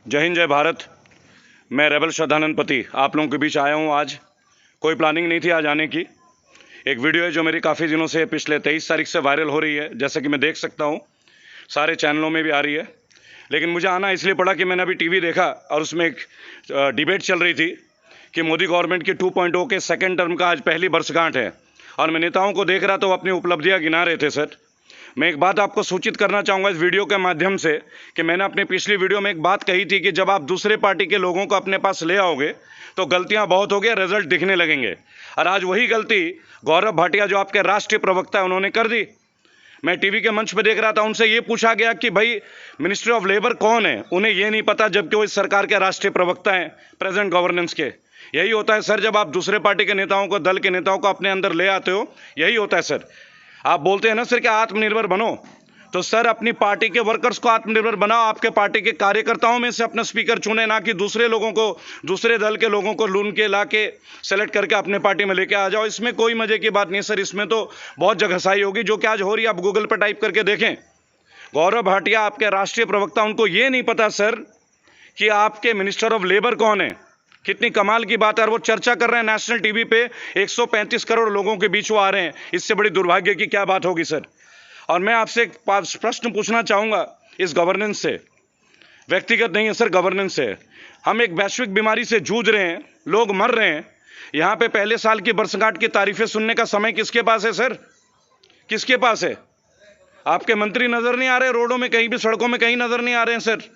जय हिंद, जय भारत। मैं रेबल श्रद्धानंद पति आप लोगों के बीच आया हूँ। आज कोई प्लानिंग नहीं थी आज आने की। एक वीडियो है जो मेरी काफ़ी दिनों से पिछले 23 तारीख से वायरल हो रही है, जैसे कि मैं देख सकता हूँ सारे चैनलों में भी आ रही है। लेकिन मुझे आना इसलिए पड़ा कि मैंने अभी टीवी देखा और उसमें एक डिबेट चल रही थी कि मोदी गवर्नमेंट की 2.0 के सेकेंड टर्म का आज पहली वर्षगांठ है और मैं नेताओं को देख रहा तो अपनी उपलब्धियाँ गिना रहे थे। सर, मैं एक बात आपको सूचित करना चाहूँगा इस वीडियो के माध्यम से कि मैंने अपनी पिछली वीडियो में एक बात कही थी कि जब आप दूसरे पार्टी के लोगों को अपने पास ले आओगे तो गलतियां बहुत हो गई, रिजल्ट दिखने लगेंगे। और आज वही गलती गौरव भाटिया जो आपके राष्ट्रीय प्रवक्ता है उन्होंने कर दी। मैं टीवी के मंच पर देख रहा था, उनसे ये पूछा गया कि भाई मिनिस्ट्री ऑफ लेबर कौन है, उन्हें ये नहीं पता, जबकि वो इस सरकार के राष्ट्रीय प्रवक्ता हैं प्रेजेंट गवर्नेंस के। यही होता है सर, जब आप दूसरे पार्टी के नेताओं को, दल के नेताओं को अपने अंदर ले आते हो, यही होता है सर। आप बोलते हैं ना सर कि आत्मनिर्भर बनो, तो सर अपनी पार्टी के वर्कर्स को आत्मनिर्भर बनाओ। आपके पार्टी के कार्यकर्ताओं में से अपना स्पीकर चुने, ना कि दूसरे लोगों को, दूसरे दल के लोगों को लून के ला के सेलेक्ट करके अपने पार्टी में लेके आ जाओ। इसमें कोई मजे की बात नहीं सर, इसमें तो बहुत जगहसाई होगी जो कि आज हो रही है। आप गूगल पर टाइप करके देखें, गौरव भाटिया आपके राष्ट्रीय प्रवक्ता, उनको ये नहीं पता सर कि आपके मिनिस्टर ऑफ लेबर कौन है। कितनी कमाल की बात है। और वो चर्चा कर रहे हैं नेशनल टीवी पे, 135 करोड़ लोगों के बीच वो आ रहे हैं। इससे बड़ी दुर्भाग्य की क्या बात होगी सर। और मैं आपसे एक प्रश्न पूछना चाहूँगा इस गवर्नेंस से, व्यक्तिगत नहीं है सर, गवर्नेंस से। हम एक वैश्विक बीमारी से जूझ रहे हैं, लोग मर रहे हैं। यहाँ पे पहले साल की वर्षगांठ की तारीफें सुनने का समय किसके पास है सर? किसके पास है? आपके मंत्री नज़र नहीं आ रहे रोडों में, कहीं भी सड़कों में कहीं नज़र नहीं आ रहे हैं सर,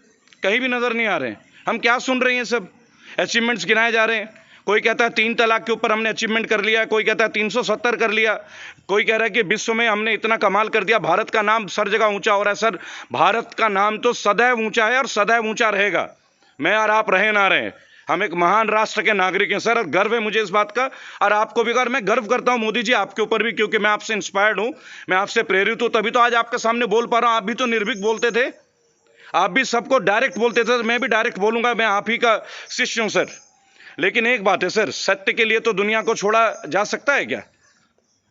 कहीं भी नज़र नहीं आ रहे हैं। हम क्या सुन रहे हैं? सब अचीवमेंट्स गिनाए जा रहे हैं। कोई कहता है 3 तलाक के ऊपर हमने अचीवमेंट कर लिया, कोई कहता है 370 कर लिया, कोई कह रहा है कि विश्व में हमने इतना कमाल कर दिया, भारत का नाम सर जगह ऊंचा हो रहा है। सर, भारत का नाम तो सदैव ऊंचा है और सदैव ऊंचा रहेगा। मैं और आप रहे ना रहे, हम एक महान राष्ट्र के नागरिक हैं सर, और गर्व है मुझे इस बात का। और आपको भी, अगर मैं गर्व करता हूं मोदी जी आपके ऊपर भी, क्योंकि मैं आपसे इंस्पायर्ड हूं, मैं आपसे प्रेरित हूं, तभी तो आज आपके सामने बोल पा रहा हूं। आप भी तो निर्भीक बोलते थे, आप भी सबको डायरेक्ट बोलते थे, मैं भी डायरेक्ट बोलूंगा। मैं आप ही का शिष्य हूं सर। लेकिन एक बात है सर, सत्य के लिए तो दुनिया को छोड़ा जा सकता है क्या?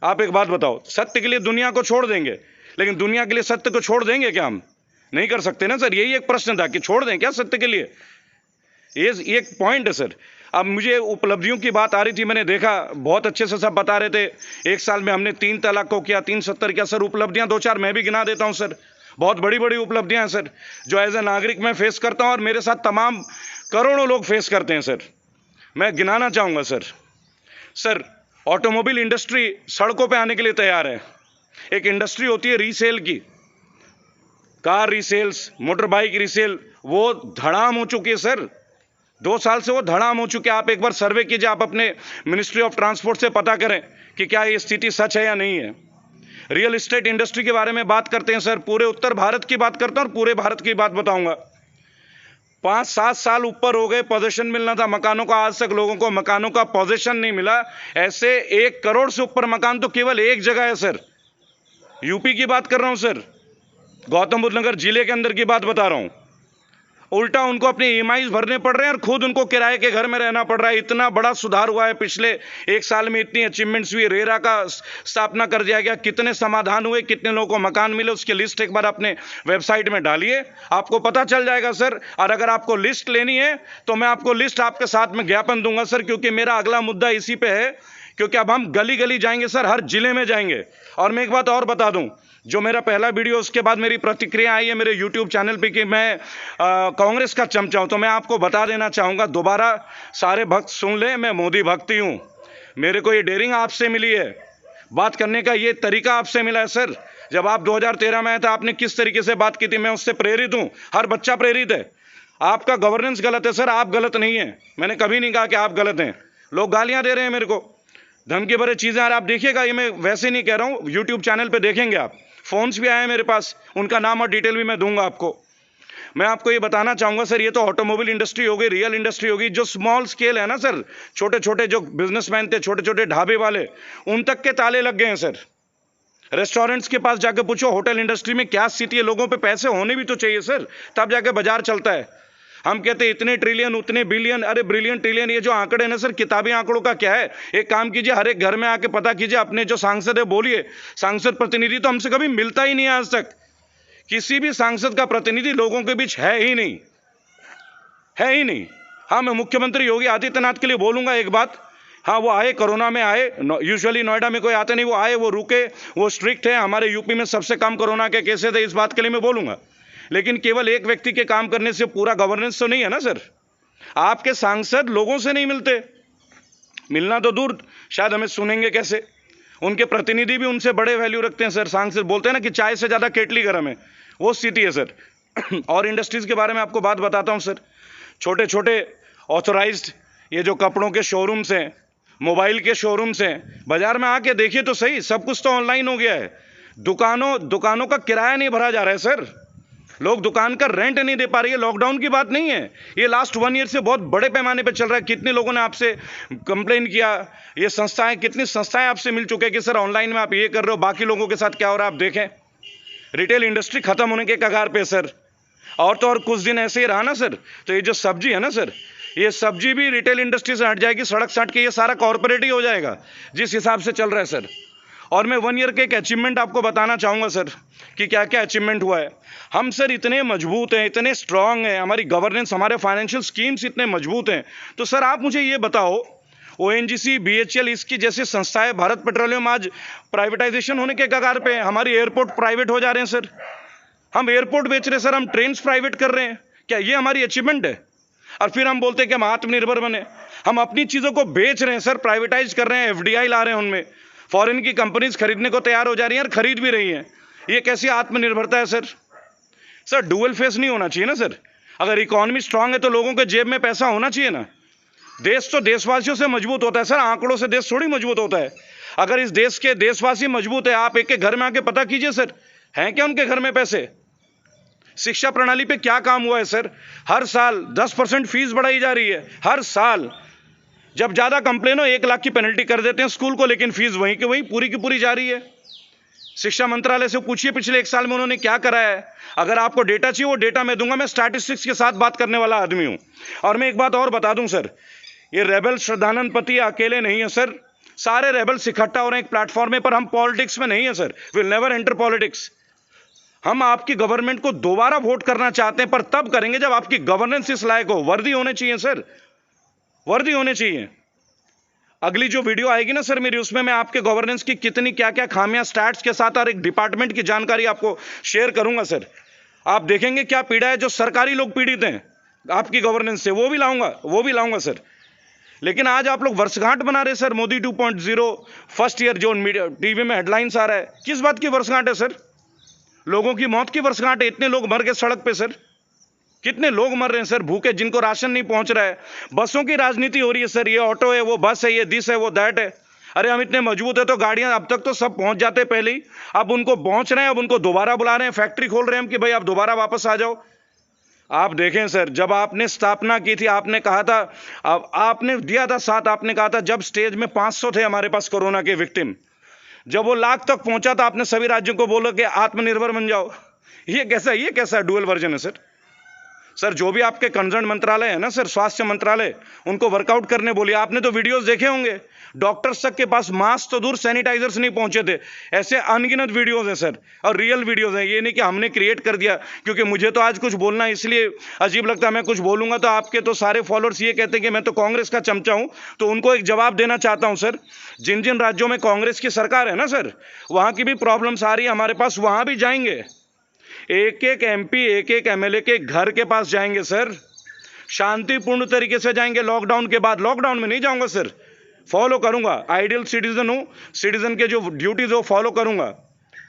आप एक बात बताओ, सत्य के लिए दुनिया को छोड़ देंगे, लेकिन दुनिया के लिए सत्य को छोड़ देंगे क्या? हम नहीं कर सकते ना सर। यही एक प्रश्न था कि छोड़ दें क्या सत्य के लिए, ये एक पॉइंट है सर। अब मुझे उपलब्धियों की बात आ रही थी, मैंने देखा बहुत अच्छे से सब बता रहे थे। एक साल में हमने 3 तलाक को किया, 370 किया। सर उपलब्धियां 2-4 मैं भी गिना देता हूं सर, बहुत बड़ी बड़ी उपलब्धियां हैं सर, जो एज ए नागरिक मैं फेस करता हूं और मेरे साथ तमाम करोड़ों लोग फेस करते हैं सर। मैं गिनाना चाहूँगा सर, ऑटोमोबाइल इंडस्ट्री सड़कों पे आने के लिए तैयार है। एक इंडस्ट्री होती है रीसेल की, कार रीसेल्स, मोटर बाइक रीसेल, वो धड़ाम हो चुकी है सर। 2 साल से वो धड़ाम हो चुके हैं। आप एक बार सर्वे कीजिए, आप अपने मिनिस्ट्री ऑफ ट्रांसपोर्ट से पता करें कि क्या ये स्थिति सच है या नहीं है। रियल एस्टेट इंडस्ट्री के बारे में बात करते हैं सर, पूरे उत्तर भारत की बात करता हूँ और पूरे भारत की बात बताऊंगा। 5-7 साल ऊपर हो गए, पोजीशन मिलना था मकानों का, आज तक लोगों को मकानों का पोजीशन नहीं मिला। ऐसे 1 करोड़ से ऊपर मकान तो केवल एक जगह है सर, यूपी की बात कर रहा हूं सर, गौतम बुद्ध नगर जिले के अंदर की बात बता रहा हूं। उल्टा उनको अपने ईएमआई भरने पड़ रहे हैं और खुद उनको किराए के घर में रहना पड़ रहा है। इतना बड़ा सुधार हुआ है पिछले 1 साल में, इतनी अचीवमेंट्स हुई। रेरा का स्थापना कर दिया गया, कितने समाधान हुए, कितने लोगों को मकान मिले, उसकी लिस्ट एक बार अपने वेबसाइट में डालिए, आपको पता चल जाएगा सर। और अगर आपको लिस्ट लेनी है तो मैं आपको लिस्ट आपके साथ में ज्ञापन दूंगा सर, क्योंकि मेरा अगला मुद्दा इसी पे है। क्योंकि अब हम गली गली जाएंगे सर, हर जिले में जाएंगे। और मैं एक बात और बता दूं, जो मेरा पहला वीडियो, उसके बाद मेरी प्रतिक्रिया आई है मेरे यूट्यूब चैनल पे कि मैं कांग्रेस का चमचा हूं, तो मैं आपको बता देना चाहूँगा, दोबारा सारे भक्त सुन ले, मैं मोदी भक्त ही हूँ। मेरे को ये डेयरिंग आपसे मिली है, बात करने का ये तरीका आपसे मिला है सर। जब आप 2013 में आए थे, आपने किस तरीके से बात की थी, मैं उससे प्रेरित हूँ। हर बच्चा प्रेरित है। आपका गवर्नेंस गलत है सर, आप गलत नहीं है। मैंने कभी नहीं कहा कि आप गलत हैं। लोग गालियाँ दे रहे हैं मेरे को, धमकी भरे चीज़ें। और आप देखिएगा, ये मैं वैसे नहीं कह रहा हूँ, यूट्यूब चैनल पे देखेंगे आप, फ़ोन्स भी आए हैं मेरे पास, उनका नाम और डिटेल भी मैं दूंगा आपको। मैं आपको ये बताना चाहूँगा सर, ये तो ऑटोमोबाइल इंडस्ट्री हो गई, रियल इंडस्ट्री होगी। जो स्मॉल स्केल है ना सर, छोटे छोटे जो बिजनेसमैन थे, छोटे छोटे ढाबे वाले, उन तक के ताले लग गए हैं सर। रेस्टोरेंट्स के पास जाकर पूछो होटल इंडस्ट्री में क्या स्थिति है। लोगों पे पैसे होने भी तो चाहिए सर, तब जाके बाजार चलता है। हम कहते हैं इतने ट्रिलियन, उतने बिलियन, अरे ब्रिलियन ट्रिलियन, ये जो आंकड़े ना सर, किताबी आंकड़ों का क्या है? एक काम कीजिए, हर एक घर में आके पता कीजिए, अपने जो सांसद है बोलिए। सांसद प्रतिनिधि तो हमसे कभी मिलता ही नहीं है आज तक। किसी भी सांसद का प्रतिनिधि लोगों के बीच है ही नहीं। है ही नहीं। हाँ, मैं मुख्यमंत्री योगी आदित्यनाथ के लिए बोलूंगा एक बात, हाँ वो आए, कोरोना में आए, यूजुअली नोएडा में कोई आते नहीं, वो आए, वो रुके, वो स्ट्रिक्ट है, हमारे यूपी में सबसे कम कोरोना के केसेस थे, इस बात के लिए मैं बोलूंगा। लेकिन केवल एक व्यक्ति के काम करने से पूरा गवर्नेंस तो नहीं है ना सर। आपके सांसद लोगों से नहीं मिलते, मिलना तो दूर, शायद हमें सुनेंगे कैसे। उनके प्रतिनिधि भी उनसे बड़े वैल्यू रखते हैं सर। सांसद बोलते हैं ना कि चाय से ज़्यादा केटली गर्म है, वो स्थिति है सर। और इंडस्ट्रीज़ के बारे में आपको बात बताता हूँ सर। छोटे छोटे ऑथोराइज्ड ये जो कपड़ों के शोरूम्स हैं, मोबाइल के शोरूम्स हैं, बाजार में आके देखिए तो सही, सब कुछ तो ऑनलाइन हो गया है। दुकानों का किराया नहीं भरा जा रहा है सर, लोग दुकान का रेंट नहीं दे पा रही है। लॉकडाउन की बात नहीं है, ये लास्ट 1 ईयर से बहुत बड़े पैमाने पे चल रहा है। कितने लोगों ने आपसे कंप्लेन किया, ये संस्थाएं, कितनी संस्थाएं आपसे मिल चुके हैं कि सर ऑनलाइन में आप ये कर रहे हो, बाकी लोगों के साथ क्या हो रहा है आप देखें। रिटेल इंडस्ट्री खत्म होने के कगार पे सर। और तो और कुछ दिन ऐसे ही रहा ना सर, तो ये जो सब्जी है ना सर, ये सब्जी भी रिटेल इंडस्ट्री से हट जाएगी, सड़क साट के ये सारा कॉर्पोरेट ही हो जाएगा जिस हिसाब से चल रहा है सर। और मैं 1 ईयर के एक अचीवमेंट आपको बताना चाहूँगा सर कि क्या क्या अचीवमेंट हुआ है। हम सर इतने मजबूत हैं, इतने स्ट्रांग हैं, हमारी गवर्नेंस, हमारे फाइनेंशियल स्कीम्स इतने मजबूत हैं। तो सर आप मुझे ये बताओ, ONGC, BHEL, इसकी जैसी संस्थाएं, भारत पेट्रोलियम आज प्राइवेटाइजेशन होने के कगार पे हैं। हमारी एयरपोर्ट प्राइवेट हो जा रहे हैं सर, हम एयरपोर्ट बेच रहे हैं सर, हम ट्रेन्स प्राइवेट कर रहे हैं। क्या ये हमारी अचीवमेंट है? और फिर हम बोलते हैं कि हम आत्मनिर्भर बने। हम अपनी चीज़ों को बेच रहे हैं सर, प्राइवेटाइज कर रहे हैं, FDI ला रहे हैं, उनमें फॉरेन की कंपनीज खरीदने को तैयार हो जा रही हैं और खरीद भी रही हैं। ये कैसी आत्मनिर्भरता है सर? सर डुअल फेस नहीं होना चाहिए ना सर। अगर इकोनॉमी स्ट्रांग है तो लोगों के जेब में पैसा होना चाहिए ना। देश तो देशवासियों से मजबूत होता है सर, आंकड़ों से देश थोड़ी मजबूत होता है। अगर इस देश के देशवासी मजबूत है, आप एक के घर में आके पता कीजिए सर, हैं क्या उनके घर में पैसे? शिक्षा प्रणाली पे क्या काम हुआ है सर? हर साल 10% फीस बढ़ाई जा रही है, हर साल। जब ज़्यादा कंप्लेन हो 1 लाख की पेनल्टी कर देते हैं स्कूल को, लेकिन फीस वहीं की वहीं पूरी की पूरी जा रही है। शिक्षा मंत्रालय से पूछिए पिछले 1 साल में उन्होंने क्या कराया है। अगर आपको डेटा चाहिए वो डेटा मैं दूंगा, मैं स्टैटिस्टिक्स के साथ बात करने वाला आदमी हूँ। और मैं एक बात और बता दूं सर, ये रेबल श्रद्धानंद पति अकेले नहीं है सर, सारे रेबल्स इकट्ठा हो रहे हैं एक प्लेटफॉर्म में, पर हम पॉलिटिक्स में नहीं है sir, will never enter politics. हम आपकी गवर्नमेंट को दोबारा वोट करना चाहते हैं, पर तब करेंगे जब आपकी गवर्नेंस इस लायक हो। वर्दी होने चाहिए सर, वर्दी होने चाहिए। अगली जो वीडियो आएगी ना सर मेरी, उसमें मैं आपके गवर्नेंस की कितनी क्या क्या खामियां स्टैट्स के साथ और एक डिपार्टमेंट की जानकारी आपको शेयर करूंगा सर। आप देखेंगे क्या पीड़ा है जो सरकारी लोग पीड़ित हैं आपकी गवर्नेंस से, वो भी लाऊंगा सर। लेकिन आज आप लोग वर्षगांठ बना रहे सर, मोदी 2.0 फर्स्ट ईयर, जो मीडिया टीवी में हेडलाइंस आ रहा है, किस बात की वर्षगांठ है सर? लोगों की मौत की वर्षगांठ है। इतने लोग मर गए सड़क पे सर, कितने लोग मर रहे हैं सर भूखे, जिनको राशन नहीं पहुंच रहा है। बसों की राजनीति हो रही है सर, ये ऑटो है, वो बस है, ये दिस है, वो दैट है। अरे हम इतने मजबूत है तो गाड़ियां अब तक तो सब पहुंच जाते पहले ही, अब उनको पहुंच रहे हैं, अब उनको दोबारा बुला रहे हैं, फैक्ट्री खोल रहे हैं हम कि भाई आप दोबारा वापस आ जाओ। आप देखें सर, जब आपने स्थापना की थी, आपने कहा था, आपने दिया था साथ, आपने कहा था जब स्टेज में 500 थे हमारे पास कोरोना के विक्टिम, जब वो लाख तक पहुंचा था आपने सभी राज्यों को बोला कि आत्मनिर्भर बन जाओ। ये कैसा डुअल वर्जन है सर? सर जो भी आपके कंसर्न मंत्रालय है ना सर, स्वास्थ्य मंत्रालय, उनको वर्कआउट करने बोलिए। आपने तो वीडियोस देखे होंगे, डॉक्टर्स तक के पास मास्क तो दूर सैनिटाइजर्स नहीं पहुंचे थे। ऐसे अनगिनत वीडियोस हैं सर, और रियल वीडियोस हैं। ये नहीं कि हमने क्रिएट कर दिया, क्योंकि मुझे तो आज कुछ बोलना इसलिए अजीब लगता है, मैं कुछ बोलूंगा तो आपके तो सारे फॉलोअर्स ये कहते हैं कि मैं तो कांग्रेस का चमचा हूं। तो उनको एक जवाब देना चाहता हूं सर, जिन जिन राज्यों में कांग्रेस की सरकार है ना सर, वहां की भी प्रॉब्लम्स आ रही है हमारे पास, वहां भी जाएंगे, एक एक MP, एक एक MLA के घर के पास जाएंगे सर, शांतिपूर्ण तरीके से जाएंगे। लॉकडाउन के बाद, लॉकडाउन में नहीं जाऊंगा सर, फॉलो करूंगा, आइडियल सिटीजन हूं, सिटीजन के जो ड्यूटीज हो फॉलो करूंगा,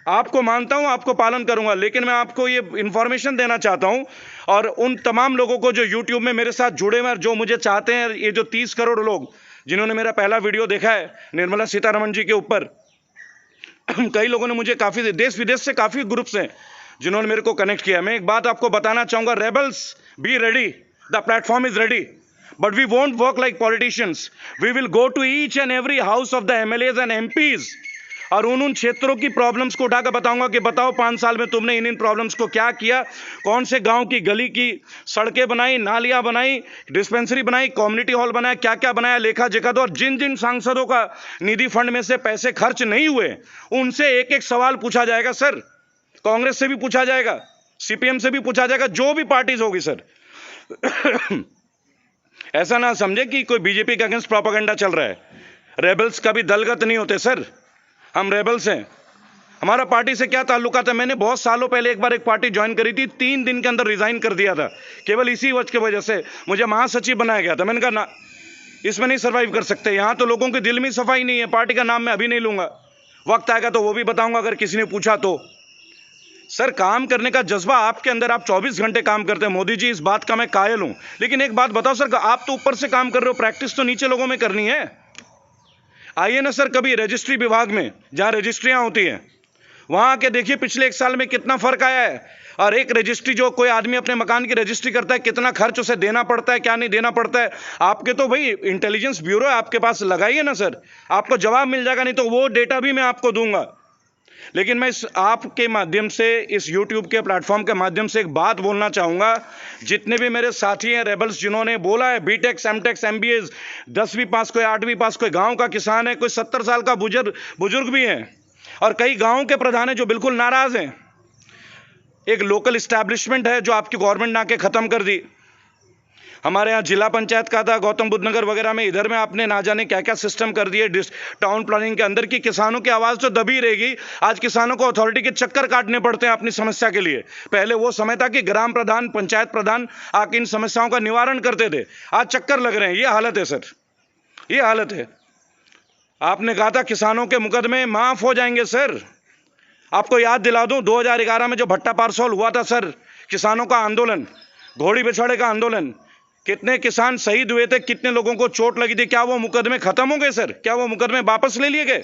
आपको मानता हूं, आपको पालन करूंगा। लेकिन मैं आपको ये इंफॉर्मेशन देना चाहता हूं, और उन तमाम लोगों को जो यूट्यूब में मेरे साथ जुड़े हुए हैं, जो मुझे चाहते हैं, ये जो 30 करोड़ लोग जिन्होंने मेरा पहला वीडियो देखा है निर्मला सीतारमण जी के ऊपर, कई लोगों ने मुझे काफ़ी देश विदेश से काफ़ी ग्रुप्स हैं जिन्होंने मेरे को कनेक्ट किया। मैं एक बात आपको बताना चाहूँगा, rebels be ready, the platform is ready, but we won't work like politicians. We will go to each and every house of the MLAs and MPs, और उन क्षेत्रों की प्रॉब्लम्स को उठाकर बताऊंगा कि बताओ 5 साल में तुमने इन प्रॉब्लम्स को क्या किया, कौन से गांव की गली की सड़कें बनाई, नालियां बनाई, डिस्पेंसरी बनाई, कम्युनिटी हॉल बनाया, क्या क्या बनाया, लेखा जोखा दो। और जिन जिन सांसदों का निधि फंड में से पैसे खर्च नहीं हुए, उनसे एक एक सवाल पूछा जाएगा सर। कांग्रेस से भी पूछा जाएगा, CPM से भी पूछा जाएगा, जो भी पार्टीज होगी सर। ऐसा ना समझे कि कोई बीजेपी के अगेंस्ट प्रोपेगेंडा चल रहा है। रेबल्स कभी दलगत नहीं होते सर, हम रेबल्स हैं। हमारा पार्टी से क्या ताल्लुकात है? मैंने बहुत सालों पहले एक बार एक पार्टी ज्वाइन करी थी, 3 दिन के अंदर रिजाइन कर दिया था, केवल इसी वजह से मुझे महासचिव बनाया गया था। मैंने कहा ना, इसमें नहीं सर्वाइव कर सकते। यहाँ तो लोगों के दिल में सफाई नहीं है। पार्टी का नाम मैं अभी नहीं लूंगा, वक्त आएगा तो वो भी बताऊंगा अगर किसी ने पूछा तो। सर, काम करने का जज्बा आपके अंदर, आप 24 घंटे काम करते हैं मोदी जी, इस बात का मैं कायल हूं। लेकिन एक बात बताओ सर, आप तो ऊपर से काम कर रहे हो, प्रैक्टिस तो नीचे लोगों में करनी है। आइए ना सर कभी रजिस्ट्री विभाग में, जहां रजिस्ट्रियां होती हैं, वहां आके देखिए पिछले 1 साल में कितना फर्क आया है। और एक रजिस्ट्री, जो कोई आदमी अपने मकान की रजिस्ट्री करता है, कितना खर्च उसे देना पड़ता है, क्या नहीं देना पड़ता है। आपके तो भाई इंटेलिजेंस ब्यूरो है आपके पास, लगाइए ना सर, आपको जवाब मिल जाएगा। नहीं तो वो डेटा भी मैं आपको दूंगा। लेकिन मैं इस आपके माध्यम से, इस YouTube के प्लेटफॉर्म के माध्यम से एक बात बोलना चाहूँगा। जितने भी मेरे साथी हैं रेबल्स, जिन्होंने बोला है बीटेक, एमटेक, MBA, 10वीं पास, कोई 8वीं पास, कोई गांव का किसान है, कोई 70 साल का बुजुर्ग भी है, और कई गांव के प्रधान हैं जो बिल्कुल नाराज हैं। एक लोकल इस्टेब्लिशमेंट है जो आपकी गवर्नमेंट ने आके ख़त्म कर दी। हमारे यहाँ जिला पंचायत का था गौतम बुद्ध नगर वगैरह में, इधर में आपने ना जाने क्या क्या सिस्टम कर दिए। टाउन प्लानिंग के अंदर की किसानों की आवाज़ तो दबी रहेगी। आज किसानों को अथॉरिटी के चक्कर काटने पड़ते हैं अपनी समस्या के लिए। पहले वो समय था कि ग्राम प्रधान, पंचायत प्रधान आके इन समस्याओं का निवारण करते थे, आज चक्कर लग रहे हैं। ये हालत है सर, ये हालत है। आपने कहा था किसानों के मुकदमे माफ़ हो जाएंगे सर। आपको याद दिला दूं, 2011 में जो भट्टा पारसौल हुआ था सर, किसानों का आंदोलन, घोड़ी बिछाड़े का आंदोलन, कितने किसान शहीद हुए थे, कितने लोगों को चोट लगी थी। क्या वो मुकदमे खत्म हो गए सर? क्या वो मुकदमे वापस ले लिए गए?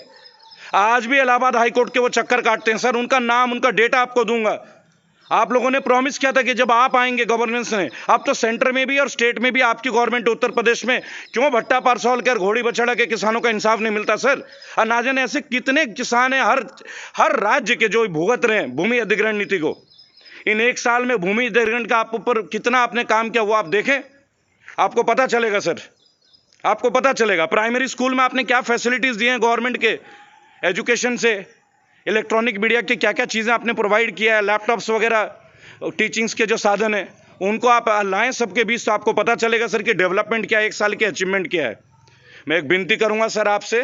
आज भी इलाहाबाद हाईकोर्ट के वो चक्कर काटते हैं सर। उनका नाम, उनका डेटा आपको दूंगा। आप लोगों ने प्रॉमिस किया था कि जब आप आएंगे गवर्नेंस में, अब तो सेंटर में भी और स्टेट में भी आपकी गवर्नमेंट उत्तर प्रदेश में, क्यों भट्टा पारसौल के और घोड़ी बछड़ा के किसानों का इंसाफ नहीं मिलता सर? और ना जाने ऐसे कितने किसान हैं हर राज्य के जो भुगत रहे हैं भूमि अधिग्रहण नीति को। इन 1 साल में भूमि अधिग्रहण का आप ऊपर कितना आपने काम किया वो आप देखें, आपको पता चलेगा सर, आपको पता चलेगा। प्राइमरी स्कूल में आपने क्या फैसिलिटीज़ दी हैं गवर्नमेंट के, एजुकेशन से, इलेक्ट्रॉनिक मीडिया की क्या क्या चीज़ें आपने प्रोवाइड किया है, लैपटॉप्स वगैरह, टीचिंग्स के जो साधन हैं उनको आप लाएं सबके बीच, तो आपको पता चलेगा सर कि डेवलपमेंट क्या है, 1 साल की अचीवमेंट क्या है। मैं एक विनती करूंगा सर आपसे,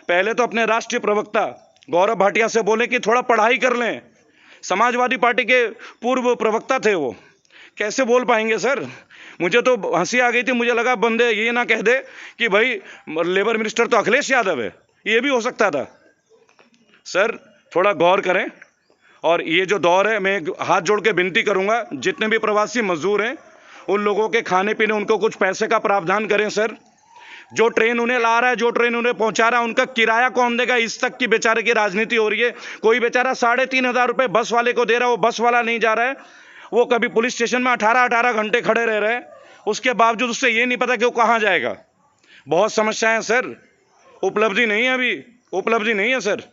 पहले तो अपने राष्ट्रीय प्रवक्ता गौरव भाटिया से बोलें कि थोड़ा पढ़ाई कर लें। समाजवादी पार्टी के पूर्व प्रवक्ता थे वो, कैसे बोल पाएंगे सर? मुझे तो हंसी आ गई थी। मुझे लगा बंदे ये ना कह दे कि भाई लेबर मिनिस्टर तो अखिलेश यादव है, ये भी हो सकता था। सर थोड़ा गौर करें। और ये जो दौर है, मैं हाथ जोड़ के विनती करूंगा, जितने भी प्रवासी मजदूर हैं उन लोगों के खाने पीने, उनको कुछ पैसे का प्रावधान करें सर। जो ट्रेन उन्हें ला रहा है, जो ट्रेन उन्हें पहुंचा रहा है, उनका किराया कौन देगा? इस तक की बेचारे की राजनीति हो रही है। कोई बेचारा 3,500 रुपये बस वाले को दे रहा है, वो बस वाला नहीं जा रहा है। वो कभी पुलिस स्टेशन में 18 घंटे खड़े रह रहे हैं, उसके बावजूद उससे ये नहीं पता कि वो कहाँ जाएगा। बहुत समस्याएं सर, उपलब्धि नहीं है अभी, उपलब्धि नहीं है सर।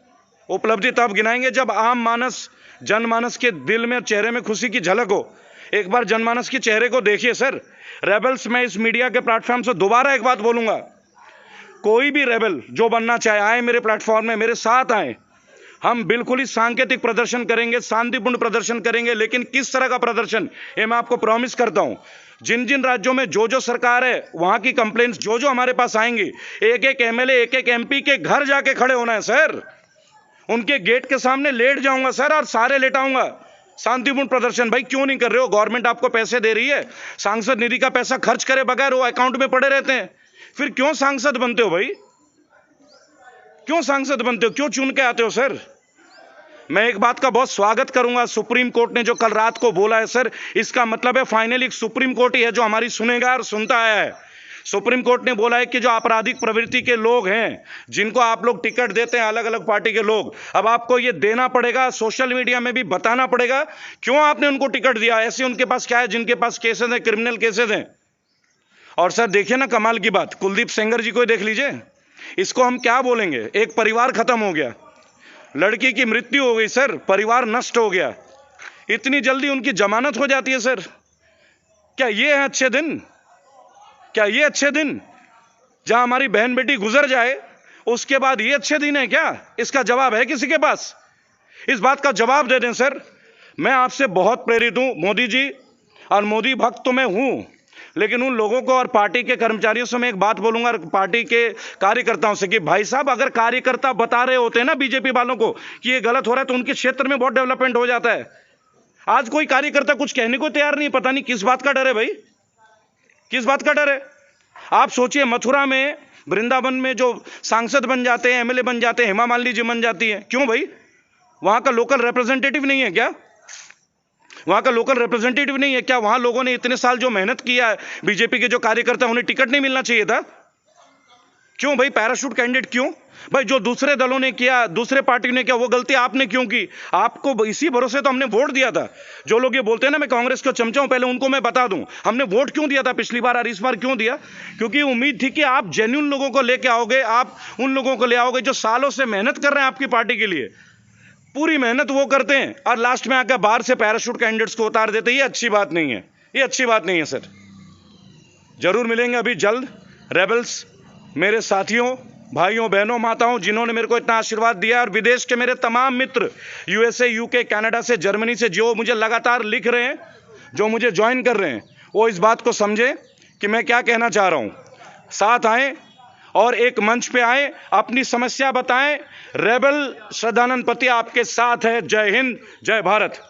उपलब्धि तब गिनाएंगे जब आम मानस, जनमानस के दिल में, चेहरे में खुशी की झलक हो। एक बार जनमानस के चेहरे को देखिए सर। रेबल्स, मैं इस मीडिया के प्लेटफॉर्म से दोबारा एक बात बोलूंगा, कोई भी रेबल जो बनना चाहे आए मेरे प्लेटफॉर्म में, मेरे साथ आए। हम बिल्कुल ही सांकेतिक प्रदर्शन करेंगे, शांतिपूर्ण प्रदर्शन करेंगे। लेकिन किस तरह का प्रदर्शन, ये मैं आपको प्रॉमिस करता हूं। जिन जिन राज्यों में जो जो सरकार है, वहां की कंप्लेंट्स जो जो हमारे पास आएंगी, एक एक MLA, एक एक MP के घर जाके खड़े होना है सर। उनके गेट के सामने लेट जाऊंगा सर और सारे लेटाऊंगा। शांतिपूर्ण प्रदर्शन। भाई क्यों नहीं कर रहे हो? गवर्नमेंट आपको पैसे दे रही है, सांसद निधि का पैसा खर्च करे बगैर वो अकाउंट में पड़े रहते हैं। फिर क्यों सांसद बनते हो भाई? क्यों सांसद बनते हो? क्यों चुन के आते हो सर? मैं एक बात का बहुत स्वागत करूंगा, सुप्रीम कोर्ट ने जो कल रात को बोला है सर, इसका मतलब है फाइनली सुप्रीम कोर्ट ही है जो हमारी सुनेगा और सुनता आया है। सुप्रीम कोर्ट ने बोला है कि जो आपराधिक प्रवृत्ति के लोग हैं, जिनको आप लोग टिकट देते हैं, अलग अलग पार्टी के लोग, अब आपको ये देना पड़ेगा, सोशल मीडिया में भी बताना पड़ेगा क्यों आपने उनको टिकट दिया। ऐसे उनके पास क्या है जिनके पास केसेस हैं, क्रिमिनल केसेस हैं। और सर देखिए ना कमाल की बात, कुलदीप सेंगर जी को देख लीजिए, इसको हम क्या बोलेंगे? एक परिवार खत्म हो गया, लड़की की मृत्यु हो गई सर, परिवार नष्ट हो गया, इतनी जल्दी उनकी जमानत हो जाती है सर। क्या ये है अच्छे दिन? क्या ये अच्छे दिन? जहां हमारी बहन बेटी गुजर जाए उसके बाद ये अच्छे दिन है क्या? इसका जवाब है किसी के पास? इस बात का जवाब दे दें सर। मैं आपसे बहुत प्रेरित हूं मोदी जी, और मोदी भक्त तो मैं हूं, लेकिन उन लोगों को और पार्टी के कर्मचारियों से मैं एक बात बोलूंगा, पार्टी के कार्यकर्ताओं से, कि भाई साहब अगर कार्यकर्ता बता रहे होते हैं ना बीजेपी वालों को कि ये गलत हो रहा है तो उनके क्षेत्र में बहुत डेवलपमेंट हो जाता है। आज कोई कार्यकर्ता कुछ कहने को तैयार नहीं, पता नहीं किस बात का डर है भाई, किस बात का डर है। आप सोचिए, मथुरा में, वृंदावन में जो सांसद बन जाते हैं, एमएलए बन जाते हैं, हेमा मालिनी जी बन जाती है, क्यों भाई? वहां का लोकल रिप्रेजेंटेटिव नहीं है क्या? वहां का लोकल रिप्रेजेंटेटिव नहीं है क्या? वहां लोगों ने इतने साल जो मेहनत किया है, बीजेपी के जो कार्यकर्ता, उन्हें टिकट नहीं मिलना चाहिए था? क्यों भाई पैराशूट कैंडिडेट क्यों? भाई जो दूसरे दलों ने किया, दूसरे पार्टी ने किया, वो गलती आपने क्यों की? आपको इसी भरोसे तो हमने वोट दिया था। जो लोग ये बोलते हैं ना मैं कांग्रेस का चमचा हूं, पहले उनको मैं बता दूं हमने वोट क्यों दिया था पिछली बार और इस बार क्यों दिया। क्योंकि उम्मीद थी कि आप जेन्युइन लोगों को लेके आओगे, आप उन लोगों को ले आओगे जो सालों से मेहनत कर रहे हैं आपकी पार्टी के लिए। पूरी मेहनत वो करते हैं और लास्ट में आकर बाहर से पैराशूट कैंडिडेट्स को उतार देते हैं। ये अच्छी बात नहीं है, ये अच्छी बात नहीं है सर। जरूर मिलेंगे अभी जल्द रेबल्स, मेरे साथियों, भाइयों, बहनों, माताओं, जिन्होंने मेरे को इतना आशीर्वाद दिया, और विदेश के मेरे तमाम मित्र, यूएसए, यूके, कनाडा से, जर्मनी से, जो मुझे लगातार लिख रहे हैं, जो मुझे ज्वाइन कर रहे हैं, वो इस बात को समझे कि मैं क्या कहना चाह रहा हूं। साथ आएं और एक मंच पे आएं, अपनी समस्या बताएं। रेबल श्रद्धानंद पति आपके साथ है। जय हिंद, जय भारत।